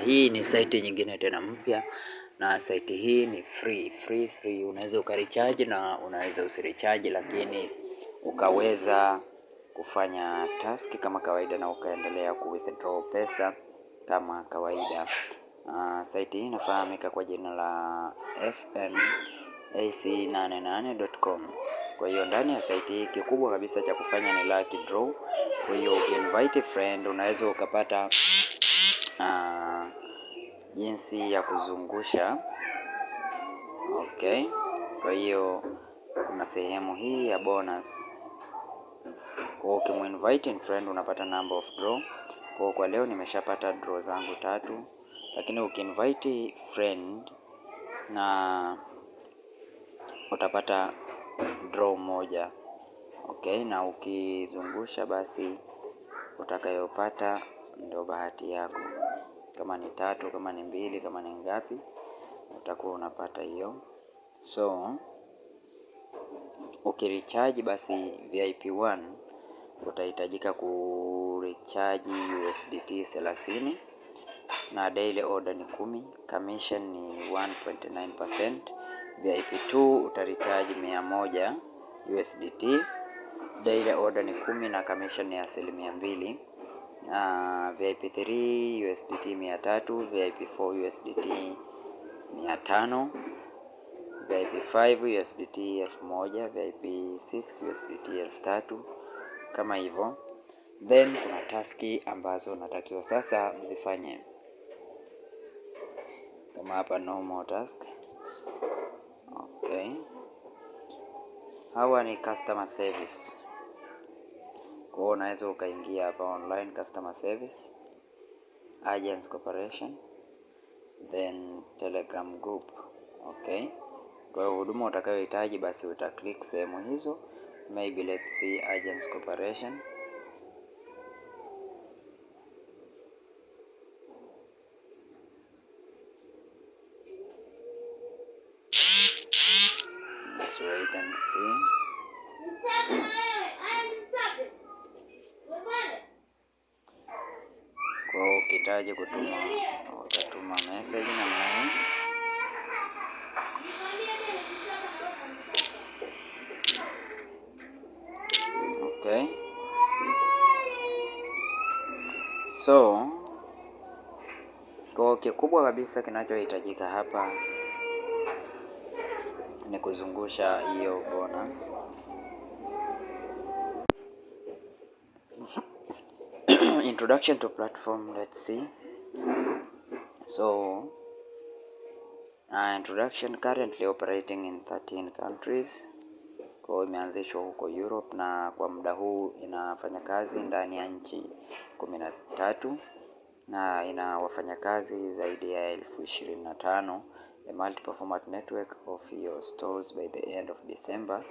Hii ni site nyingine tena mpya, na site hii ni free. Unaweza ukarecharge na unaweza usirecharge, lakini ukaweza kufanya task kama kawaida na ukaendelea ku withdraw pesa kama kawaida. Site hii inafahamika kwa jina la fnac88.com. Kwa hiyo ndani ya site hii kikubwa kabisa cha kufanya ni lucky draw. Kwa hiyo ukiinvite friend unaweza ukapata jinsi ya kuzungusha. Okay, kwa hiyo kuna sehemu hii ya bonus. Kwa ukiminvite friend unapata number of draw. Kwa leo nimeshapata draw zangu 3, lakini ukiinvite friend na utapata draw moja. Okay, na ukizungusha basi utakayopata ndio bahati yako. Kama ni 3, kama ni 2, kama ni ngapi, utakuwa unapata hiyo. So ukirecharge basi VIP 1 utahitajika kurecharge USDT 30, na daily order ni 10, commission ni 1.9%. VIP 2 utarecharge 100 USDT, daily order ni 10 na commission ni 2%. VIP 3 USDT 300, VIP 4 USDT 500, VIP 5 USDT 1000, VIP 6 USDT 3000, kama hivyo. Then kuna taski ambazo natakiwa sasa mzifanye, kama hapa normal task. Okay, hawa ni customer service. Kwa hiyo unaweza ukaingia hapa online customer service, agents corporation, then telegram group. Okay, kwa hiyo huduma utakayohitaji basi utaklik sehemu hizo. Maybe let's see agents corporation. Let's wait and see. Kwa ukihitaji kutuma, utatuma message na mimi. Okay, so kwa kikubwa kabisa kinachohitajika hapa ni kuzungusha hiyo bonus. Introduction to platform, let's see. So introduction, currently operating in 13 countries. Kwa hiyo imeanzishwa huko Europe, na kwa muda huu inafanya kazi ndani ya nchi 13 na ina wafanyakazi zaidi ya 25,000. A multiple format network of your stores by the end of December.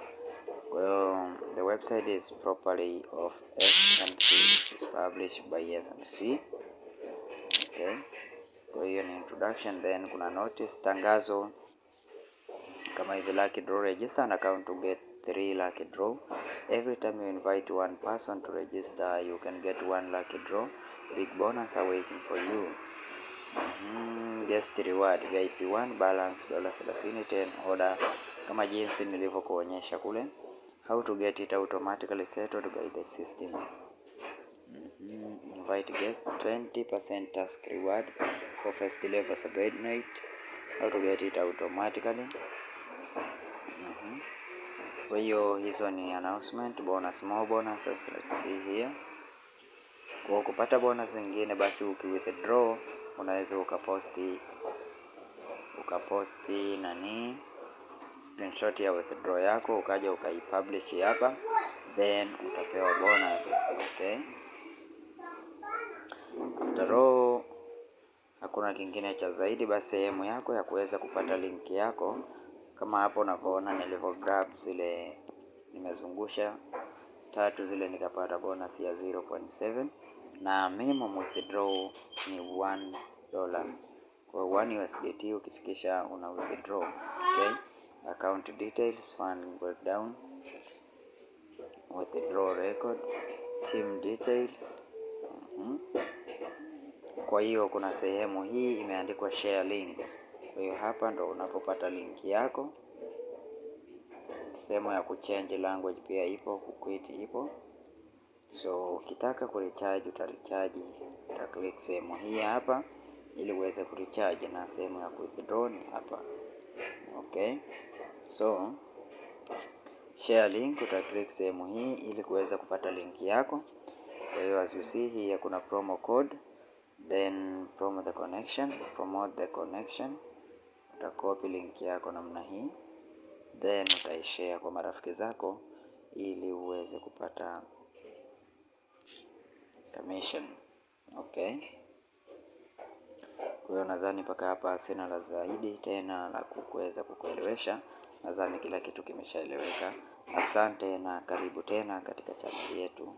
Well, the website is properly of FNC, is published by FNC. Okay, kwa hiyo ni introduction. Then kuna notice, tangazo kama hivi: lucky draw, register an account to get 3 lucky draw. Every time you invite one person to register, you can get 1 lucky draw. Big bonus are waiting for you. Guest reward, VIP 1 balance $30, 10 order kama jinsi nilivyokuonyesha kule. How to get it automatically settled by the system. Invite guest, 20% task reward for first level subordinate. How to get it automatically. Kwa hiyo hizo ni announcement. Bonus, more bonuses, let's see here. Kwa kupata bonus zingine basi ukiwithdraw unaweza ukaposti nani screenshot ya withdraw yako, ukaja ukaipublish hapa, then utapewa bonus. Okay, after all hakuna kingine cha zaidi. Basi sehemu yako ya kuweza kupata link yako, kama hapo unavyoona nilivyo grab zile, nimezungusha 3 zile, nikapata bonus ya 0.7 na minimum withdraw ni $1. Kwa 1 USDT ukifikisha una withdraw. Okay, account details, fund breakdown, withdraw record, team details. Kwa hiyo kuna sehemu hii imeandikwa share link. Kwa hiyo hapa ndo unapopata link yako. Sehemu ya kuchange language pia ipo, kuquit ipo. So ukitaka kurecharge utarecharge, utaklik sehemu hii hapa ili uweze kurecharge, na sehemu ya withdraw ni hapa. Okay, so share link, utaklik sehemu hii ili kuweza kupata link yako. Kwa hiyo as you see here kuna promo code, then promote the connection. Utakopi link yako namna hii, then utaishare kwa marafiki zako ili uweze kupata commission. Okay, kwa hiyo nadhani mpaka hapa sina la zaidi tena la kuweza kukuelewesha. Nadhani kila kitu kimeshaeleweka. Asante na karibu tena katika channel yetu.